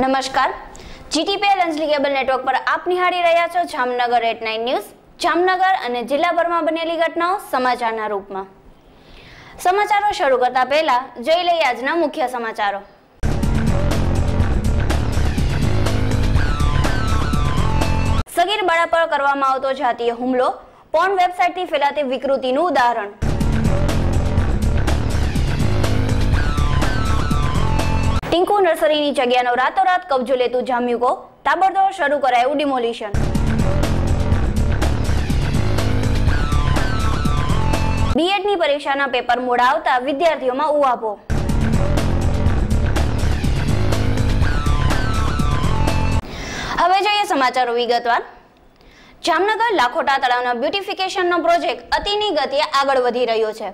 નમસ્કાર, જીટીપીએલ અંજલી cable network પર આપ નિહાળી રહ્યા છો જામનગર એટ 9 ન્યૂઝ. જામનગર અને જિલ્લાભરમાં બનેલી ઘટનાઓ સમાચારના રૂપમાં. સમાચારો શરૂ કરતા પહેલા જોઈ લઈએ આજના મુખ્ય સમાચારો. સગીર બાળા પર કરવામાં આવતો જાતીય હુમલો, પોર્ન વેબસાઇટથી ફેલાતી વિકૃતિનું ઉદાહરણ. ટિંકુ નર્સરીની જગ્યાનો રાતોરાત કબજો લેતું જામ્યુકો, તાબડતોડ શરૂ કરાયું ડિમોલિશન. બીએડની પરીક્ષાના પેપર મોડા આવતા વિદ્યાર્થીઓમાં ઉહાપો. હવે જોઈએ સમાચારો વિગતવાર. જામનગર લાખોટા તળાવના બ્યુટિફિકેશનનો પ્રોજેક્ટ અતિની ગતિએ આગળ વધી રહ્યો છે.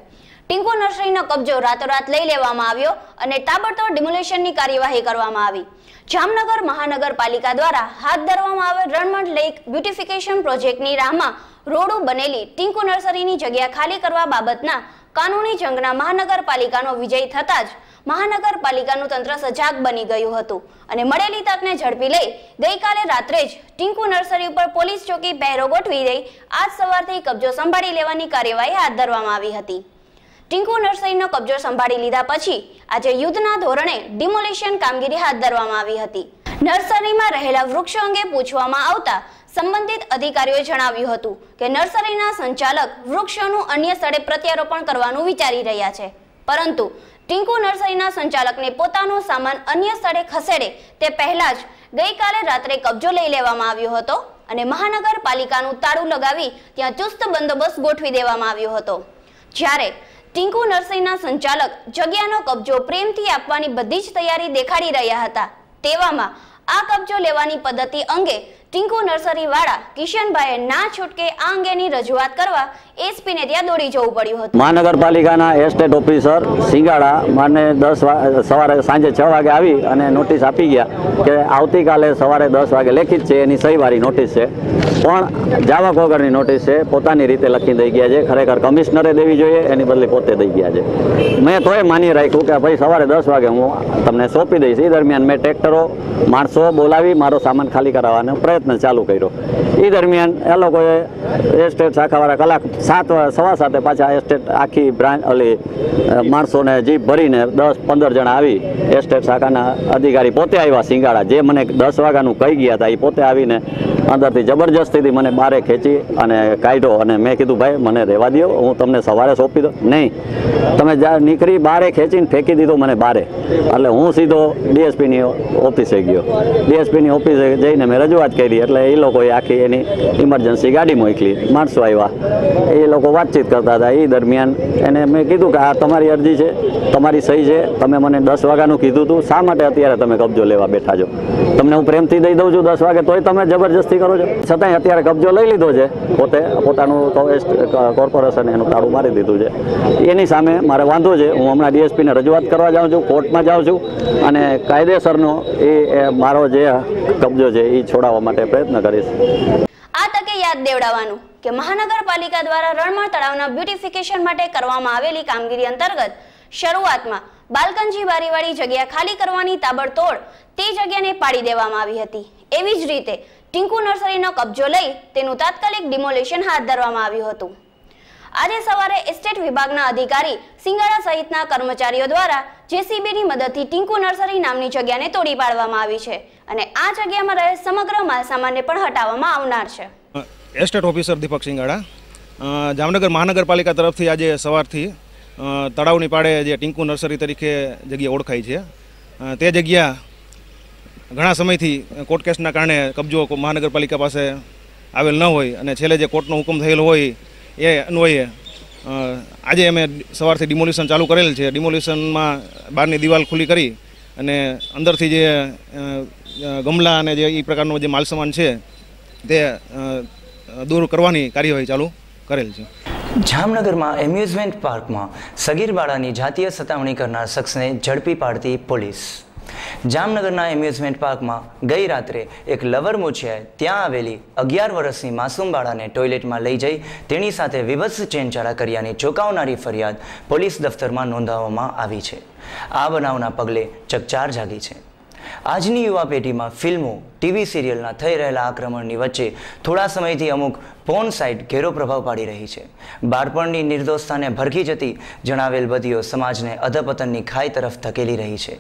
ટિંકુ નર્સરીનો કબજો રાતોરાત લઈ લેવામાં આવ્યો અને તાબડતોડ ડિમોલિશનની કાર્યવાહી કરવામાં આવી. જામનગર મહાનગરપાલિકા દ્વારા હાથ ધરવામાં આવેલ રણમંડ લેક બ્યુટિફિકેશન પ્રોજેક્ટની રાહમાં રોડુ બનેલી ટિંકુ નર્સરીની જગ્યા ખાલી કરવા બાબતના કાનૂની જંગના મહાનગરપાલિકાનો વિજય થતાં જ મહાનગરપાલિકાનું તંત્ર સજાગ બની ગયું હતું અને મળેલી તકને ઝડપી લઈ ગઈકાલે રાત્રે જ ટિંકુ નર્સરી ઉપર પોલીસ ચોકી પહેરો ગોઠવી દઈ આજ સવારથી કબજો સંભાળી લેવાની કાર્યવાહી હાથ ધરવામાં આવી હતી. ટિંકુ નર્સરીનો કબજો સંભાળી લીધા પછી આજે યુદ્ધના ધોરણે ડિમોલિશન કામગીરી હાથ ધરવામાં આવી હતી. નર્સરીમાં રહેલા વૃક્ષો અંગે પૂછવામાં આવતા સંબંધિત અધિકારીઓએ જણાવ્યું હતું કે નર્સરીના સંચાલક વૃક્ષોનું અન્ય સ્થળે પ્રત્યારોપણ કરવાનું વિચારી રહ્યા છે, પરંતુ ટિંકુ નર્સરીના સંચાલકને પોતાનો સામાન અન્ય સ્થળે ખસેડે તે પહેલા જ ગઈકાલે રાત્રે કબજો લઈ લેવામાં આવ્યો હતો અને મહાનગરપાલિકાનું તાળું લગાવી ત્યાં ચુસ્ત બંદોબસ્ત ગોઠવી દેવામાં આવ્યો હતો. જ્યારે ટિંકુ નર્સરીના સંચાલક જગ્યાનો કબજો પ્રેમથી આપવાની બધી જ તૈયારી દેખાડી રહ્યા હતા, તેવામાં આ કબજો લેવાની પદ્ધતિ અંગે ટિંકુ નર્સરી વાળા કિશનભાઈએ ના છૂટકે આ અંગેની રજૂઆત કરવા એસપીને ત્યાં દોડી જવું પડ્યું હતું. મહાનગરપાલિકાના એસ્ટેટ ઓફિસર સિંગાડા મને સવારે સાંજે 6 વાગે આવી અને નોટિસ આપી ગયા કે આવતીકાલે સવારે 10 વાગે લેખિત છે, એની સહીવાળી નોટિસ છે, પણ જાવક વગરની નોટિસ છે, પોતાની રીતે લખી દઈ ગયા છે. ખરેખર કમિશનરે દેવી જોઈએ, એની બદલે પોતે દઈ ગયા છે. મેં તોય માની રાખ્યું કે ભાઈ સવારે 10 વાગે હું તમને સોંપી દઈશ. એ દરમિયાન મેં ટ્રેક્ટરો માણસો બોલાવી મારો સામાન ખાલી કરાવવાનો પ્રયત્ન ચાલુ કર્યો. એ દરમિયાન એ લોકોએ એસ્ટેટ શાખાવાળા કલાક 7:15 પાછા એસ્ટેટ આખી બ્રાન્ચ માણસોને જીપ ભરીને 10-15 જણા આવી. એસ્ટેટ શાખાના અધિકારી પોતે આવ્યા સિંગાડા, જે મને 10 વાગ્યાનું કહી ગયા હતા, એ પોતે આવીને અંદરથી જબરજસ્તીથી મને બારે ખેંચી અને કાઢ્યો. અને મેં કીધું ભાઈ મને રહેવા દો, હું તમને સવારે સોંપી દઉં. નહીં, તમે નીકળી બારે ખેંચીને ફેંકી દીધું મને બારે. એટલે હું સીધો ડીએસપીની ઓફિસે ગયો. ડીએસપીની ઓફિસે જઈને મેં રજૂઆત કરી. એટલે એ લોકોએ આખી એની ઇમરજન્સી ગાડી મોકલી, માણસો આવ્યા, એ લોકો વાતચીત કરતા હતા. એ દરમિયાન એને મેં કીધું કે આ તમારી અરજી છે, તમારી સહી છે, તમે મને 10 વાગ્યાનું કીધું હતું, શા માટે અત્યારે તમે કબજો લેવા બેઠા છો? તમને હું પ્રેમથી દઈ દઉં છું 10 વાગે, તોય તમે જબરજસ્તી કરો છો. છતાંય અત્યારે કબજો લઈ લીધો છે, પોતાનું કોર્પોરેશન એનું તાળું મારી દીધું છે. એની સામે મારે વાંધો છે. હું હમણાં ડીએસપીને રજૂઆત કરવા જાઉં છું, કોર્ટમાં જાઉં છું અને કાયદેસરનો એ મારો જે કબજો છે એ છોડાવવા માટે પ્રયત્ન કરીશ. આ તકે યાદ દેવડાવવાનું કે મહાનગરપાલિકા દ્વારા રણમણ તળાવના બ્યુટિફિકેશન માટે કરવામાં આવેલી કામગીરી અંતર્ગત શરૂઆતમાં બાલ્કનજી બારીવાળી જગ્યા ખાલી કરવાની તાબડતોડ તે જગ્યાને પાડી દેવામાં આવી હતી. એવી જ રીતે ટિંકુ નર્સરીનો કબજો લઈ તેનું તાત્કાલિક ડિમોલિશન હાથ ધરવામાં આવ્યું હતું. આજે સવારે એસ્ટેટ વિભાગના અધિકારી સિંગાડા સહિતના કર્મચારીઓ દ્વારા જેસીબીની મદદથી ટિંકુ નર્સરી નામની જગ્યાને તોડી પાડવામાં આવી છે અને આ જગ્યામાં રહેલ સમગ્ર માલસામાનને પણ હટાવવામાં આવનાર છે. એસ્ટેટ ઓફિસર દીપક સિંગાડા, જામનગર મહાનગરપાલિકા તરફથી આજે સવારથી તળાવની પાડે જે ટિંકુ નર્સરી તરીકે જગ્યા ઓળખાય છે, તે જગ્યા ઘણા સમયથી કોર્ટ કેસના કારણે કબજો મહાનગરપાલિકા પાસે આવેલ ન હોય અને છેલ્લે જે કોર્ટનો હુકમ થયેલો હોય એ અન્વયે આજે અમે સવારથી ડિમોલિશન ચાલુ કરેલ છે. ડિમોલિશનમાં બહારની દિવાલ ખુલ્લી કરી અને અંદરથી જે ગમલા અને જે એ પ્રકારનો જે માલસામાન છે તે દૂર કરવાની કાર્યવાહી ચાલુ કરેલ છે. જામનગરમાં એમ્યુઝમેન્ટ પાર્કમાં સગીર બાળાની જાતીય સતામણી કરનાર શખ્સને ઝડપી પાડતી પોલીસ. જામનગરના એમ્યુઝમેન્ટ પાર્કમાં ગઈ રાત્રે એક લવર મૂછિયાએ ત્યાં આવેલી 11 વર્ષની માસૂમ બાળાને ટોયલેટમાં લઈ જઈ તેની સાથે વિભત્સ ચેનચાળા કર્યાની ચોંકાવનારી ફરિયાદ પોલીસ દફતરમાં નોંધાવવામાં આવી છે. આ બનાવના પગલે ચકચાર જાગી છે. આજની યુવા પેઢીમાં ફિલ્મો, ટીવી સિરિયલના થઈ રહેલા આક્રમણની વચ્ચે થોડા સમયથી અમુક પોર્ન સાઇટ ઘેરો પ્રભાવ પાડી રહી છે. બાળપણની નિર્દોષતાને ભરખી જતી જણાવેલ બદીઓ સમાજને અધપતનની ખાઈ તરફ ધકેલી રહી છે.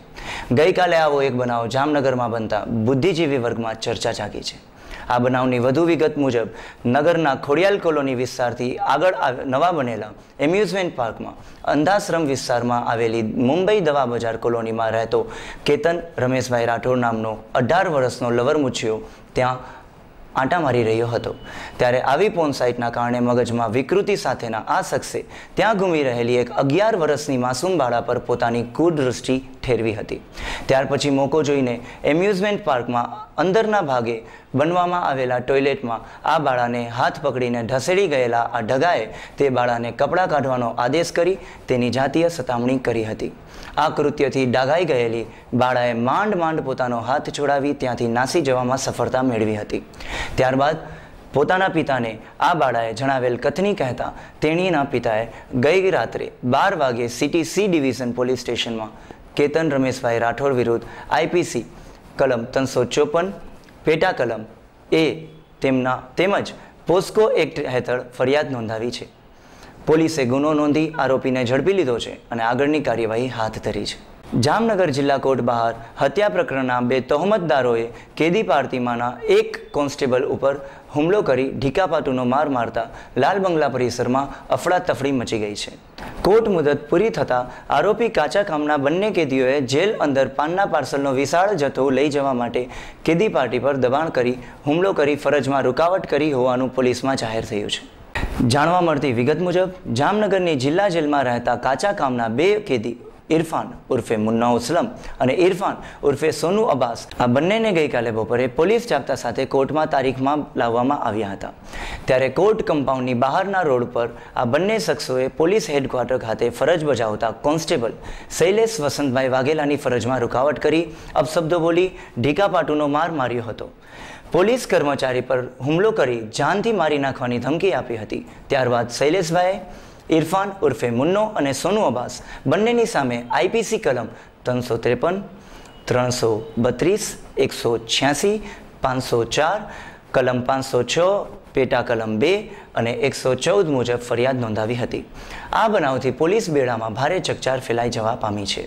ગઈકાલે આવો એક બનાવ જામનગરમાં બનતા બુદ્ધિજીવી વર્ગમાં ચર્ચા જાગી છે. આ બનાવની વધુ વિગત મુજબ નગરના ખોડિયાલ કોલોની વિસ્તારથી આગળ નવા બનેલા એમ્યુઝમેન્ટ પાર્કમાં અંધાશ્રમ વિસ્તારમાં આવેલી મુંબઈ દવા બજાર કોલોનીમાં રહેતો કેતન રમેશભાઈ રાઠોડ નામનો 18 વર્ષનો લવરમુછિયો ત્યાં આંટા મારી રહ્યો હતો. ત્યારે આવી પોર્ન સાઇટના કારણે મગજમાં વિકૃતિ સાથેના આ શખ્સે ત્યાં ઘૂમી રહેલી એક 11 વર્ષની માસૂમ બાળા પર પોતાની કુદૃષ્ટિ ઠેરવી હતી. ત્યાર પછી મોકો જોઈને એમ્યુઝમેન્ટ પાર્કમાં અંદરના ભાગે બનવામાં આવેલા ટોયલેટમાં આ બાળાને હાથ પકડીને ઢસેડી ગયેલા આ ઢગાએ તે બાળાને કપડાં કાઢવાનો આદેશ કરી તેની જાતીય સતામણી કરી હતી. આ કૃત્યથી ડાઘાઈ ગયેલી બાળાએ માંડ પોતાનો હાથ છોડાવી ત્યાંથી નાસી જવામાં સફળતા મેળવી હતી. ત્યારબાદ પોતાના પિતાને આ બાળાએ જણાવેલ કથની કહેતા તેણીના પિતાએ ગઈ રાત્રે 12 વાગે સિટી સી ડિવિઝન પોલીસ સ્ટેશનમાં કેતન રમેશભાઈ રાઠોડ વિરુદ્ધ આઈપીસી કલમ 354 પેટા કલમ એ તેમજ પોસ્કો એક્ટ હેઠળ ફરિયાદ નોંધાવી છે. પોલીસે ગુનો નોંધી આરોપીને ઝડપી લીધો છે અને આગળની કાર્યવાહી હાથ ધરી છે. જામનગર જિલ્લા કોર્ટ બહાર હત્યા પ્રકરણના 2 તહોમતદારોએ કેદી પાર્ટીમાંના એક કોન્સ્ટેબલ ઉપર હુમલો કરી ઢીકાપાટુનો માર મારતા લાલ બંગલા પરિસરમાં અફડાતફડી મચી ગઈ છે. કોર્ટ મુદત પૂરી થતાં આરોપી કાચા કામના બંને કેદીઓએ જેલ અંદર પાનના પાર્સલનો વિશાળ જથ્થો લઈ જવા માટે કેદી પાર્ટી પર દબાણ કરી હુમલો કરી ફરજમાં રૂકાવટ કરી હોવાનું પોલીસમાં જાહેર થયું છે. જાણવા મળતી વિગત મુજબ જામનગરની જિલ્લા જેલમાં રહેતા કાચા કામના 2 કેદી ઇરફાન ઉર્ફે મુન્ના અસલમ અને ઇરફાન ઉર્ફે સોનુ અબ્બાસ આ બંનેને ગઈકાલે બપોરે પોલીસ જાપ્તા સાથે કોર્ટમાં તારીખમાં લાવવામાં આવ્યા હતા. ત્યારે કોર્ટ કમ્પાઉન્ડની બહારના રોડ પર આ બંને શખ્સોએ પોલીસ હેડક્વાર્ટર ખાતે ફરજ બજાવતા કોન્સ્ટેબલ શૈલેષ વસંતભાઈ વાઘેલાની ફરજમાં રૂકાવટ કરી અપશબ્દો બોલી ઢીકાપાટુનો માર માર્યો હતો. પોલીસ કર્મચારી પર હુમલો કરી જાનથી મારી નાખવાની ધમકી આપી હતી. ત્યારબાદ શૈલેષભાઈએ ઇરફાન ઉર્ફે મુન્નો અને સોનુ અબ્બાસ બંનેની સામે આઈપીસી કલમ 353, 332, 186, 504, કલમ 506, પેટા કલમ 2 અને 114 મુજબ ફરિયાદ નોંધાવી હતી. આ બનાવથી પોલીસ બેડામાં ભારે ચકચાર ફેલાઈ જવા પામી છે.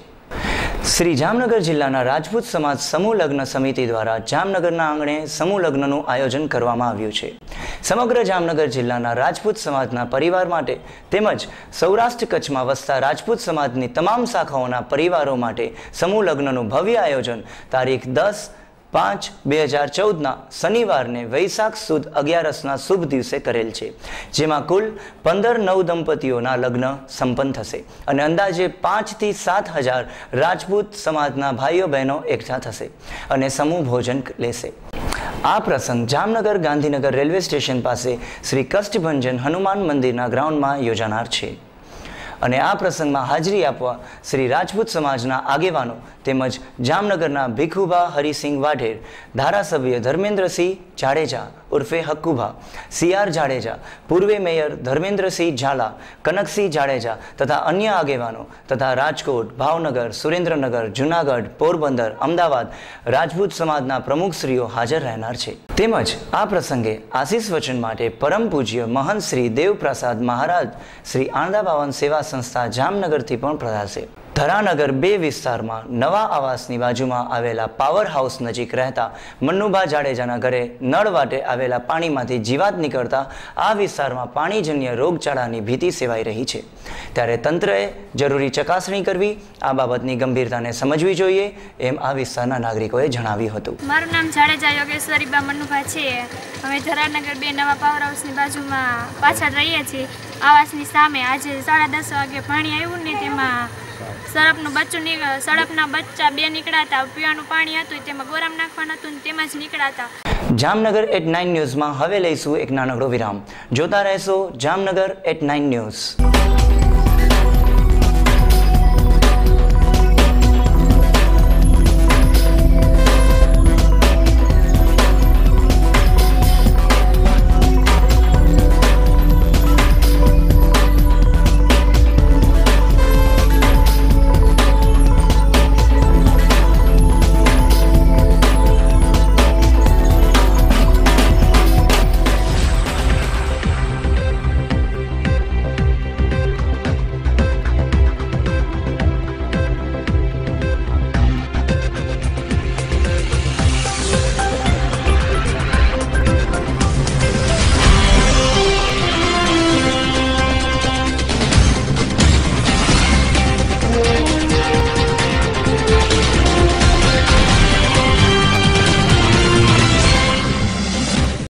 શ્રી જામનગર જિલ્લાના રાજપૂત સમાજ સમૂહ લગ્ન સમિતિ દ્વારા જામનગરના આંગણે સમૂહ લગ્નનું આયોજન કરવામાં આવ્યું છે. સમગ્ર જામનગર જિલ્લાના રાજપૂત સમાજના પરિવાર માટે તેમજ સૌરાષ્ટ્ર કચ્છમાં વસતા રાજપૂત સમાજની તમામ શાખાઓના પરિવારો માટે સમૂહ લગ્નનું ભવ્ય આયોજન તારીખ 10/5/2014ના શનિવારને વૈશાખ સુદ 11ના શુભ દિવસે કરેલ છે. જેમાં કુલ 15 નવ દંપતીઓના લગ્ન સંપન્ન થશે અને અંદાજે 5 થી 7 હજાર રાજપૂત સમાજના ભાઈઓ બહેનો એકઠા થશે અને સમૂહ ભોજન લેશે. આ પ્રસંગ જામનગર ગાંધીનગર રેલવે સ્ટેશન પાસે શ્રી કષ્ટભંજન હનુમાન મંદિરના ગ્રાઉન્ડમાં યોજાનાર છે. અને આ પ્રસંગમાં હાજરી આપવા શ્રી રાજપૂત સમાજના આગેવાનો તેમજ જામનગરના ભીખુભા હરિસિંહ વાઢેર, ધારાસભ્ય ધર્મેન્દ્રસિંહ જાડેજા ઉર્ફે હક્કુભા, CR જાડેજા, પૂર્વે મેયર ધર્મેન્દ્રસિંહ ઝાલા, કનકસિંહ જાડેજા તથા અન્ય આગેવાનો તથા રાજકોટ, ભાવનગર, સુરેન્દ્રનગર, જૂનાગઢ, પોરબંદર, અમદાવાદ રાજપૂત સમાજના પ્રમુખશ્રીઓ હાજર રહેનાર છે. તેમજ આ પ્રસંગે આશીષ વચન માટે પરમ પૂજ્ય મહંત શ્રી દેવપ્રસાદ મહારાજ શ્રી આણંદાબાવન સેવા સંસ્થા જામનગરથી પણ પધારશે. ધરાનગર 2 વિસ્તારમાં નવા આવાસની બાજુમાં આવેલા પાવર હાઉસ નજીક રહેતા મન્નુભા જાડેજાના ઘરે નળ વાટે આવેલા પાણીમાંથી જીવાત નીકળતા આ વિસ્તારમાં પાણીજન્ય રોગચાળાની ભીતિ સેવાઈ રહી છે. ત્યારે તંત્રએ જરૂરી ચકાસણી કરવી, આ બાબતની ગંભીરતાને સમજવી જોઈએ એમ આ વિસ્તારના નાગરિકોએ જણાવ્યું હતું. મારું નામ જાડેજા યોગેશ્વરીબા મન્નુભા છે. અમે ધરાનગર 2 નવા પાવર હાઉસની બાજુમાં પાછળ રહીએ છીએ. આવાસની સામે આજે 10:30 વાગે પાણી આવ્યું ને તેમાં સડપના બચ્ચા 2 નીકળાતા. પીવાનું પાણી હતું તેમાં ગોરામ નાખવાનું હતું તેમાં જ નીકળાતા. જામનગર @9 ન્યૂઝમાં હવે લઈશું એક નાનકડો વિરામ. જોતા રહેશો જામનગર @9 ન્યૂઝ.